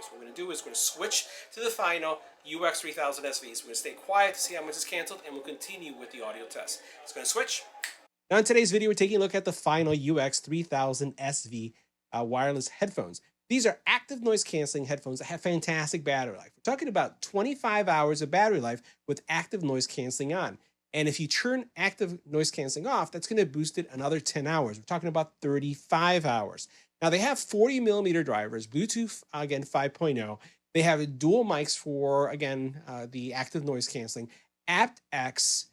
So what we're going to do is we're going to switch to the final UX3000 SVs. We're going to stay quiet to see how much is canceled, and we'll continue with the audio test. It's going to switch. Now in today's video, we're taking a look at the final UX3000 SV wireless headphones. These are active noise canceling headphones that have fantastic battery life. We're talking about 25 hours of battery life with active noise canceling on. And if you turn active noise canceling off, that's going to boost it another 10 hours. We're talking about 35 hours. Now they have 40 millimeter drivers, Bluetooth, again, 5.0. They have dual mics for, again, the active noise canceling, aptX,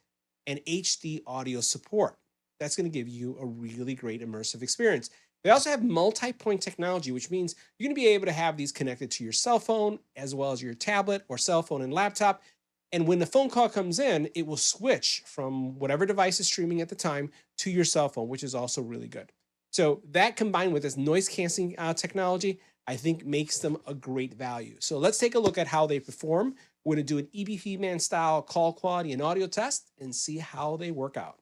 and HD audio support. That's going to give you a really great immersive experience. They also have multi-point technology, which means you're going to be able to have these connected to your cell phone as well as your tablet or cell phone and laptop. And when the phone call comes in, it will switch from whatever device is streaming at the time to your cell phone, which is also really good. So that combined with this noise canceling technology, I think makes them a great value. So let's take a look at how they perform. We're going to do an EBPMAN style call quality and audio test and see how they work out.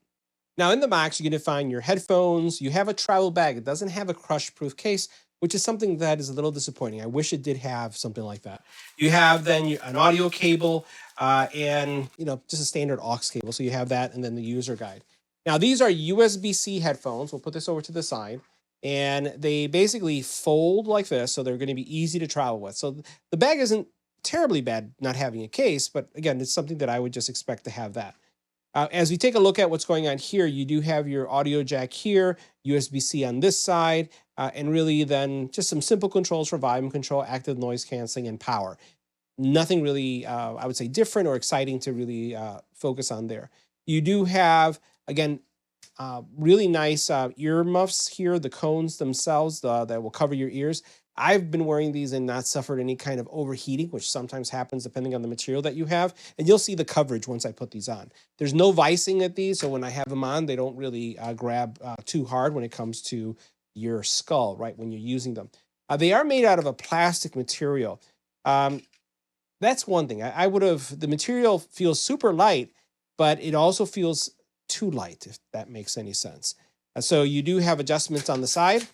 Now in the box, you're going to find your headphones. You have a travel bag. It doesn't have a crush-proof case, which is something that is a little disappointing. I wish it did have something like that. You have then an audio cable and just a standard aux cable. So you have that and then the user guide. Now these are USB-C headphones. We'll put this over to the side. And they basically fold like this, so they're going to be easy to travel with. So the bag isn't terribly bad not having a case, but again, it's something that I would just expect to have that. As we take a look at what's going on here, you do have your audio jack here, USB-C on this side, and really then just some simple controls for volume control, active noise canceling, and power. Nothing really, I would say, different or exciting to really focus on there. You do have, again, really nice earmuffs here, the cones themselves that will cover your ears. I've been wearing these and not suffered any kind of overheating, which sometimes happens depending on the material that you have. And you'll see the coverage once I put these on. There's no vicing at these, so when I have them on, they don't really grab too hard when it comes to your skull, right, when you're using them. They are made out of a plastic material. That's one thing. The material feels super light, but it also feels too light, if that makes any sense. So you do have adjustments on the side,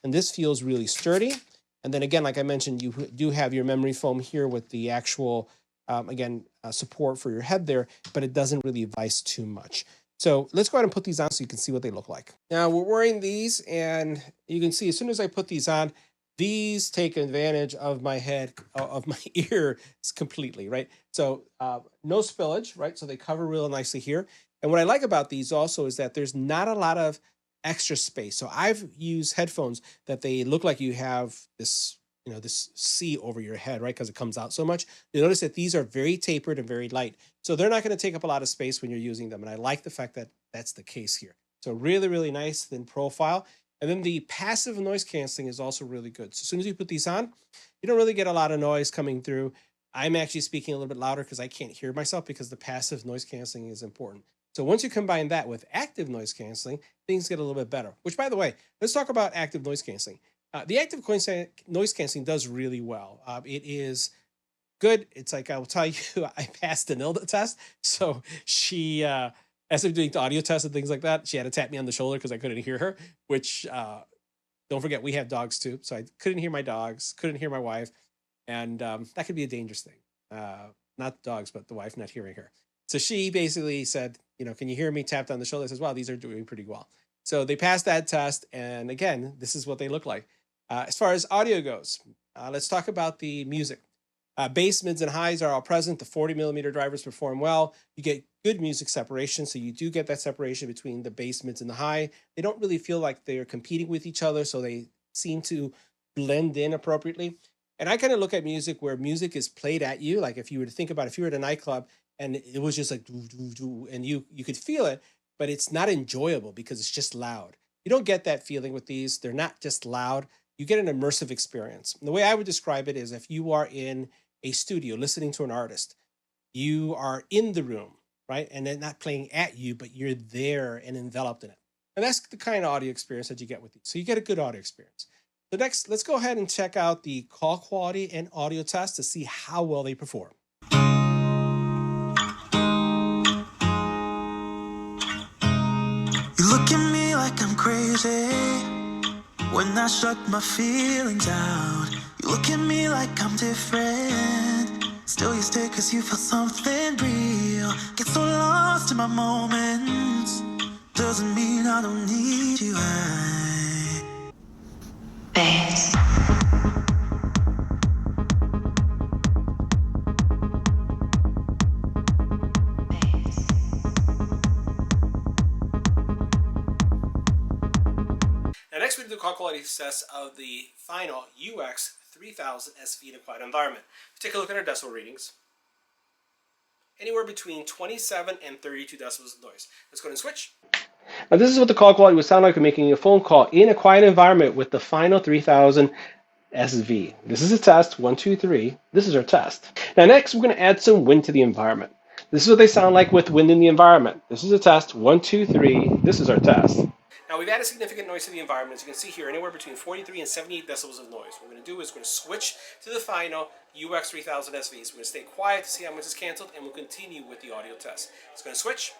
and this feels really sturdy. And then again, like I mentioned, you do have your memory foam here with the actual, support for your head there, but it doesn't really vice too much. So let's go ahead and put these on so you can see what they look like. Now we're wearing these, and you can see as soon as I put these on, these take advantage of my head, of my ear completely, right? So no spillage, right? So they cover real nicely here. And what I like about these also is that there's not a lot of extra space. So I've used headphones that they look like you have this, this C over your head, right? Because it comes out so much. You notice that these are very tapered and very light. So they're not going to take up a lot of space when you're using them. And I like the fact that that's the case here. So really, really nice thin profile. And then the passive noise canceling is also really good. So as soon as you put these on, you don't really get a lot of noise coming through. I'm actually speaking a little bit louder because I can't hear myself because the passive noise canceling is important. So once you combine that with active noise canceling, things get a little bit better. Which, by the way, let's talk about active noise canceling. The active noise canceling does really well. It is good. It's like, I will tell you, I passed the NILDA test. So she, as I'm doing the audio tests and things like that, she had to tap me on the shoulder because I couldn't hear her, which, don't forget, we have dogs too. So I couldn't hear my dogs, couldn't hear my wife. And that could be a dangerous thing. Not the dogs, but the wife not hearing her. So she basically said, can you hear me? Tapped on the shoulder. Says, wow, these are doing pretty well. So they passed that test. And again, this is what they look like. As far as audio goes, let's talk about the music. Bass, mids, and highs are all present. The 40 millimeter drivers perform well. You get good music separation. So you do get that separation between the bass, mids, and the high. They don't really feel like they're competing with each other. So they seem to blend in appropriately. And I kind of look at music where music is played at you. Like if you were to think about if you were at a nightclub and it was just like, doo, doo, doo, and you could feel it, but it's not enjoyable because it's just loud. You don't get that feeling with these. They're not just loud. You get an immersive experience. And the way I would describe it is if you are in a studio listening to an artist, you are in the room, right? And they're not playing at you, but you're there and enveloped in it. And that's the kind of audio experience that you get with these. So you get a good audio experience. So next, let's go ahead and check out the call quality and audio test to see how well they perform. You look at me like I'm crazy. When I shut my feelings out, you look at me like I'm different. Still you stay cause you feel something real. Get so lost in my moments. Doesn't mean I don't need you, babe. Now next we do the call quality test of the final UX3000 SV in a quiet environment. Take a look at our decibel readings. Anywhere between 27 and 32 decibels of noise. Let's go ahead and switch. Now this is what the call quality would sound like when making a phone call in a quiet environment with the final 3000 SV. This is a test, 1, 2, 3. This is our test. Now next we're going to add some wind to the environment. This is what they sound like with wind in the environment. This is a test, 1, 2, 3. This is our test. Now we've added significant noise to the environment. As you can see here, anywhere between 43 and 78 decibels of noise. What we're going to do is we're going to switch to the final UX3000 SVs. We're going to stay quiet to see how much is canceled, and we'll continue with the audio test. It's going to switch.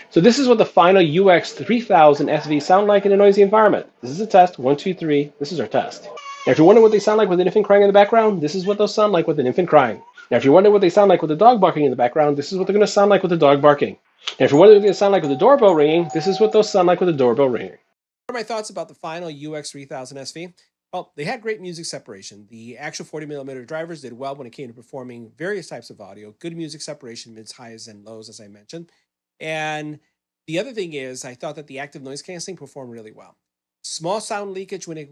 So this is what the final UX3000 SV sound like in a noisy environment. This is a test, 1, 2, 3. This is our test. Now if you're wondering what they sound like with an infant crying in the background, this is what they'll sound like with an infant crying. Now if you're wondering what they sound like with a dog barking in the background, this is what they're going to sound like with a dog barking. Now if you're wondering what they sound like with a doorbell ringing, this is what they'll sound like with a doorbell ringing. What are my thoughts about the final UX3000 SV? Well, they had great music separation. The actual 40mm drivers did well when it came to performing various types of audio. Good music separation, mids, highs, and lows, as I mentioned. And the other thing is, I thought that the active noise canceling performed really well. Small sound leakage when it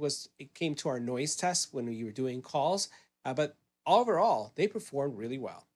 came to our noise test when we were doing calls, but overall, they performed really well.